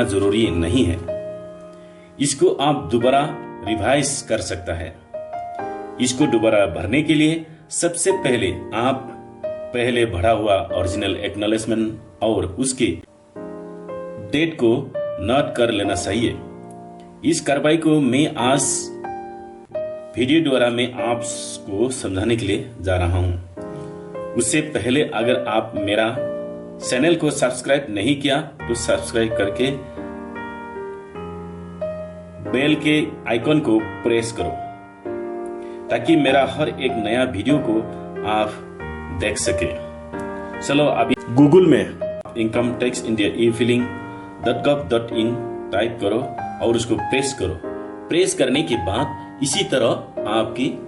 जरूरी नहीं है। इसको आप दोबारा रिवाइज कर सकता है। इसको दोबारा भरने के लिए सबसे पहले आप पहले भरा हुआ ओरिजिनल एक्नॉलेजमेंट और उसके डेट को नोट कर लेना चाहिए। इस कार्रवाई को मैं आज वीडियो द्वारा मैं आपको समझाने के लिए जा रहा हूं। उससे पहले अगर आप मेरा चैनल को सब्सक्राइब नहीं किया तो सब्सक्राइब करके बेल के आइकन को प्रेस करो ताकि मेरा हर एक नया वीडियो को आप देख सके। चलो अभी गूगल में income tax India e-filing.gov.in type करो और उसको प्रेस करो। प्रेस करने के बाद इसी तरह आपकी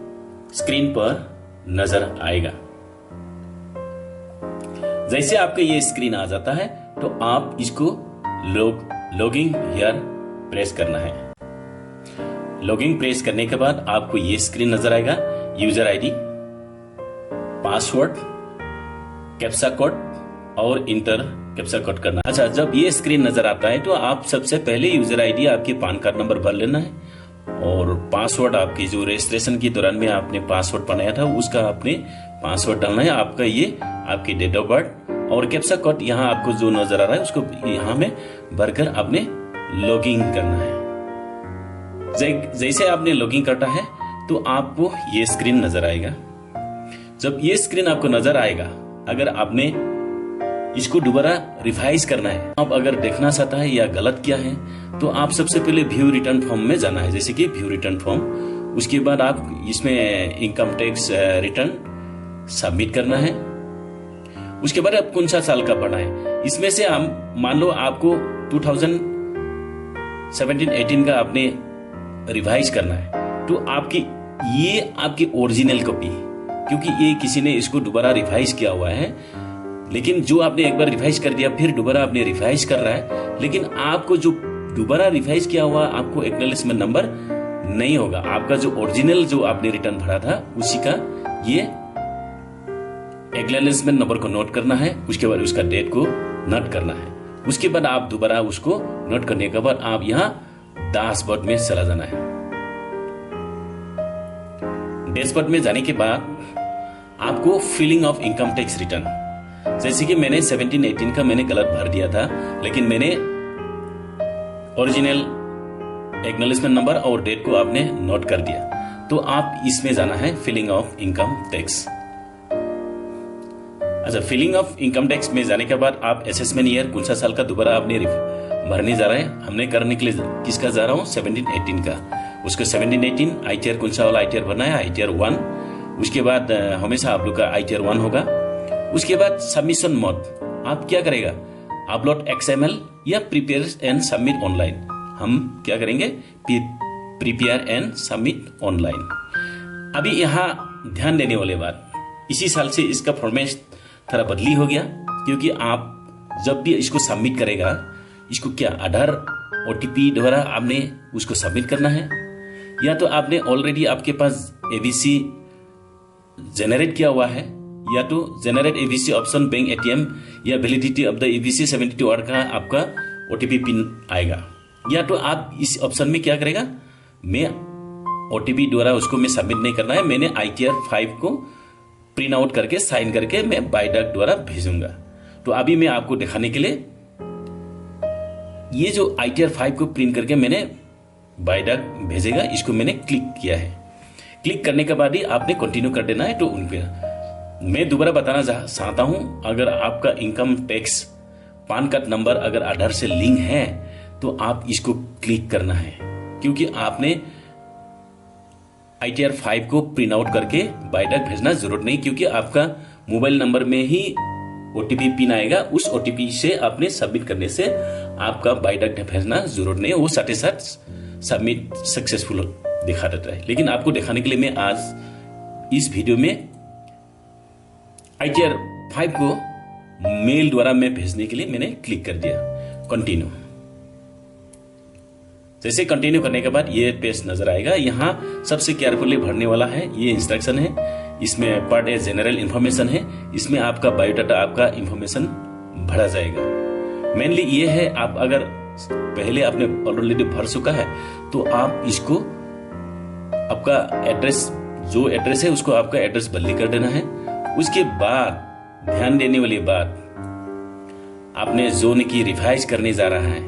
स्क्रीन पर नजर आएगा। जैसे आपका ये स्क्रीन आ जाता है तो आप इसको लॉगिंग हियर प्रेस करना है। लॉगिंग प्रेस करने के बाद आपको ये स्क्रीन नजर आएगा। User ID, password, captcha code और इंटर कैप्चा कोड करना। अच्छा, जब ये स्क्रीन नजर आता है तो आप सबसे पहले यूजर आईडी आपके पान कार्ड नंबर भर लेना है और पासवर्ड आपकी जो रजिस्ट्रेशन के दौरान में आपने पासवर्ड बनाया था उसका आपने पासवर्ड डालना है। आपका ये आपकी डेट ऑफ बर्थ और कैप्चा कोड यहाँ आपको जो नजर आ रहा है उसको यहाँ में भरकर आपने लॉगिंग करना है। जैसे आपने लॉगिंग करना है तो आपको ये स्क्रीन नजर आएगा। जब ये स्क्रीन आपको नजर आएगा, अगर आपने इसको दोबारा रिवाइज करना है, आप अगर देखना चाहता है या गलत किया है तो आप सबसे पहले व्यू रिटर्न फॉर्म में जाना है। जैसे कि व्यू रिटर्न फॉर्म, उसके बाद आप इसमें इनकम टैक्स रिटर्न सबमिट करना है। उसके बाद आप कौन सा साल का भरना है, इसमें से हम मान लो आपको 2017-18 का आपने रिवाइज करना है तो ये आपकी ओरिजिनल कॉपी, क्योंकि ये किसी ने इसको दोबारा रिवाइज किया हुआ है। लेकिन जो आपने एक बार रिवाइज कर दिया फिर दोबारा आपने रिवाइज कर रहा है, लेकिन आपको जो दोबारा रिवाइज किया हुआ आपको एक्नॉलेजमेंट नंबर नहीं होगा। आपका जो ओरिजिनल जो आपने रिटर्न भरा था उसी का ये एक्नॉलेजमेंट नंबर को नोट करना है। उसके बाद उसका डेट को नोट करना है। उसके बाद आप दोबारा उसको नोट करने के बाद आप यहाँ डैशबोर्ड में चला जाना है। डैशबोर्ड में जाने के बाद आपको filling of income tax return, जैसे कि मैंने 17-18 का मैंने गलत भर दिया था, लेकिन मैंने ओरिजिनल एक्नॉलेजमेंट नंबर और डेट को आपने नोट कर दिया, तो आप इसमें जाना है फिलिंग ऑफ इनकम टैक्स। अच्छा, फिलिंग ऑफ इनकम टैक्स में जाने के बाद आप असेसमेंट ईयर कौन सा साल का दोबारा आपने भरने जा रहे हैं। हमने करने के लिए किसका जा रहा हूँ, 17-18 का। उसको 17-18 ITR कौन सा वाला ITR भरना है, ITR 1। उसके बाद हमेशा आप लोग का ITR 1 होगा। उसके बाद सबमिशन मोड आप क्या करेगा, अपलोड XML या प्रिपेयर एंड सबमिट ऑनलाइन। हम क्या करेंगे, प्रिपेयर एंड सबमिट ऑनलाइन। अभी यहाँ ध्यान देने वाले बात, इसी साल से इसका फॉर्मेट थोड़ा बदली हो गया, क्योंकि आप जब भी इसको सबमिट करेगा, इसको क्या आधार OTP द्वारा आपने उसको सबमिट करना है, या तो आपने ऑलरेडी आपके पास ABC जनरेट किया हुआ है, या तो generate ABC option bank ATM या validity of the ABC 72 hour का आपका OTP पिन आएगा, या तो आप इस ऑप्शन में क्या करेगा, मैं OTP द्वारा उसको मैं सबमिट नहीं करना है, मैंने ITR 5 को प्रिंट आउट करके साइन करके मैं बाय डाक द्वारा भेजूंगा। तो अभी मैं आपको दिखाने के लिए ये जो ITR 5 को प्रिंट करके मैंने बाय डाक भेजेगा, इसको मैंने क्लिक किया है। क्लिक करने के बाद ही आपने कंटिन्यू कर देना है। तो उन पे मैं दोबारा बताना चाहता हूं, अगर आपका income tax PAN card number अगर आधार से लिंक है तो आप इसको क्लिक करना है, क्योंकि आपने ITR 5 को प्रिंट आउट करके बाय डाक भेजना जरूरत नहीं, क्योंकि आपका मोबाइल नंबर में ही OTP पिन आएगा। उस OTP से आपने सबमिट करने से आपका बाय डाक भेजना जरूरत नहीं है, वो साथ ही साथ सबमिट सक्सेसफुल दिखा देता है। लेकिन आपको दिखाने के लिए मैं आज इस वीडियो में ITR 5 को मेल द्वारा मैं भेजने के लिए मैंने क्लिक कर दिया, कंटिन्यू। जैसे कंटिन्यू करने के बाद ये पेज नजर आएगा। यहाँ सबसे केयरफुली भरने वाला है, ये इंस्ट्रक्शन है। इसमें पार्ट ए जनरल इंफॉर्मेशन है, इसमें आपका बायोडाटा आपका इंफॉर्मेशन भरा जाएगा। मेनली ये है, आप अगर पहले आपने ऑलरेडी भर चुका है, तो आप इसको आपका एड्रेस, जो एड्रेस है उसको आपका एड्रेस बदली कर देना है। उसके बाद ध्यान देने वाली बात, आपने जोन की रिवाइज करने जा रहा है,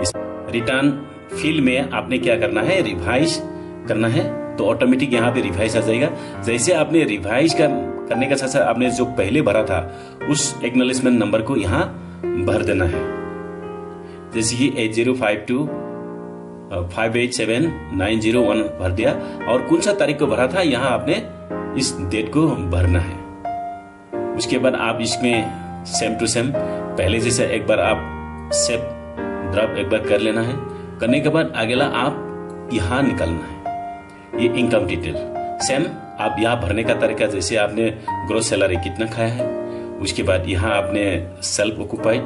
इस रिटर्न फील्ड में आपने क्या करना है, रिवाइज करना है, तो ऑटोमेटिक यहाँ पे रिवाइज आ जाएगा। जैसे आपने रिवाइज करने का साथ साथ आपने जो पहले भरा था उस एक्नॉलेजमेंट नंबर को यहाँ भर देना है। जैसे कि 8052587901 भर दिया, और कौन सा तारीख को भरा था यहाँ आपने इस डेट को भरना है। उसके बाद आप इसमें सेम टू सेम पहले जैसे एक बार आप सेव ड्रॉप एक बार कर लेना है। करने के बाद अगला आप यहाँ निकालना है, ये इनकम डिटेल सेम आप यहाँ भरने का तरीका, जैसे आपने ग्रोस सैलरी कितना खाया है, उसके बाद यहाँ आपने सेल्फ ऑक्युपाइड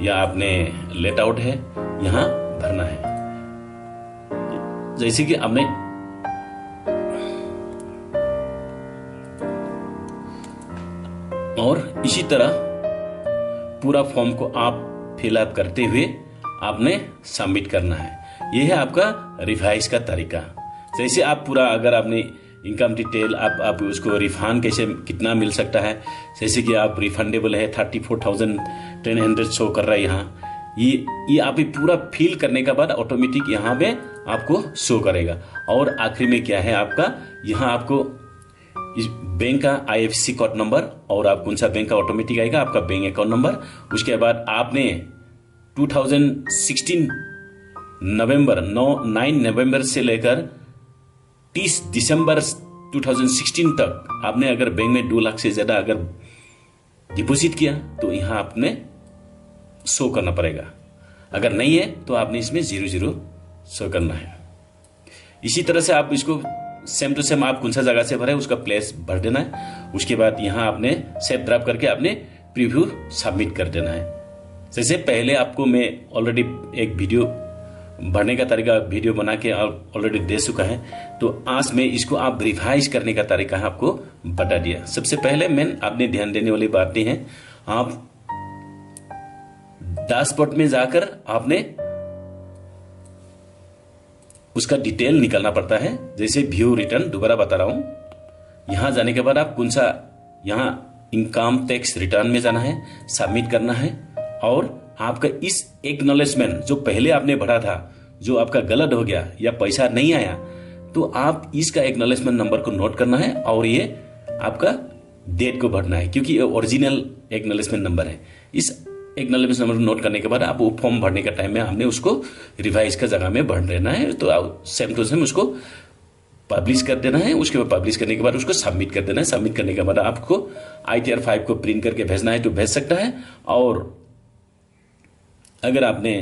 या आपने लेट आउट है, यहाँ भरना है। जैसे कि आपने और इसी तरह पूरा फॉर्म को आप फिलअप करते हुए आपने सबमिट करना है। यह है आपका रिवाइज का तरीका। जैसे आप पूरा, अगर आपने इनकम डिटेल आप उसको रिफंड कैसे कितना मिल सकता है, जैसे कि आप रिफंडेबल है 34,1000 शो कर रहा है यहाँ, ये आप पूरा फिल करने के बाद ऑटोमेटिक यहाँ पे आपको शो करेगा। और आखिरी में क्या है आपका, यहाँ आपको इस बैंक का IFSC कोड नंबर और आप कौन सा बैंक का ऑटोमेटिक आएगा, आपका बैंक अकाउंट नंबर। उसके बाद आपने 2016 नवंबर 9 नवंबर से लेकर 30 दिसंबर 2016 तक आपने अगर बैंक में 2 लाख से ज्यादा अगर डिपॉजिट किया तो यहां आपने शो करना पड़ेगा। अगर नहीं है तो आपने इसमें 00 शो करना है। इसी तरह से आप इसको सेम टू सेम आप कौन सा जगह से भरे उसका प्लेस भर देना है। उसके बाद यहां आपने सेव ड्राफ्ट करके आपने प्रीव्यू सबमिट कर देना है। जैसे पहले आपको मैं ऑलरेडी एक वीडियो भरने का तरीका वीडियो बना के ऑलरेडी दे चुका है, तो आज में इसको आप रिवाइज करने का तरीका आपको बता दिया। सबसे पहले आपने ध्यान देने वाली बातें हैं, आप डैशबोर्ड में जाकर आपने उसका डिटेल निकालना पड़ता है। जैसे व्यू रिटर्न, दोबारा बता रहा हूं, यहां जाने के बाद आप कौन सा यहां इनकम टैक्स रिटर्न में जाना है, सबमिट करना है, और आपका इस एक्नॉलेजमेंट जो पहले आपने भरा था जो आपका गलत हो गया या पैसा नहीं आया, तो आप इसका एक्नॉलेजमेंट नंबर को नोट करना है और ये आपका डेट को भरना है, क्योंकि ये ओरिजिनल एक्नॉलेजमेंट नंबर है। इस एक्नॉलेजमेंट नंबर नोट करने के बाद आप वो फॉर्म भरने का टाइम में हमने उसको रिवाइज का जगह में भर देना है, तो सेम टू सेम उसको पब्लिश कर देना है। उसके बाद पब्लिश करने के बाद उसको सबमिट कर देना है। सबमिट करने के बाद आपको ITR 5 को प्रिंट करके भेजना है तो भेज सकता है। और अगर आपने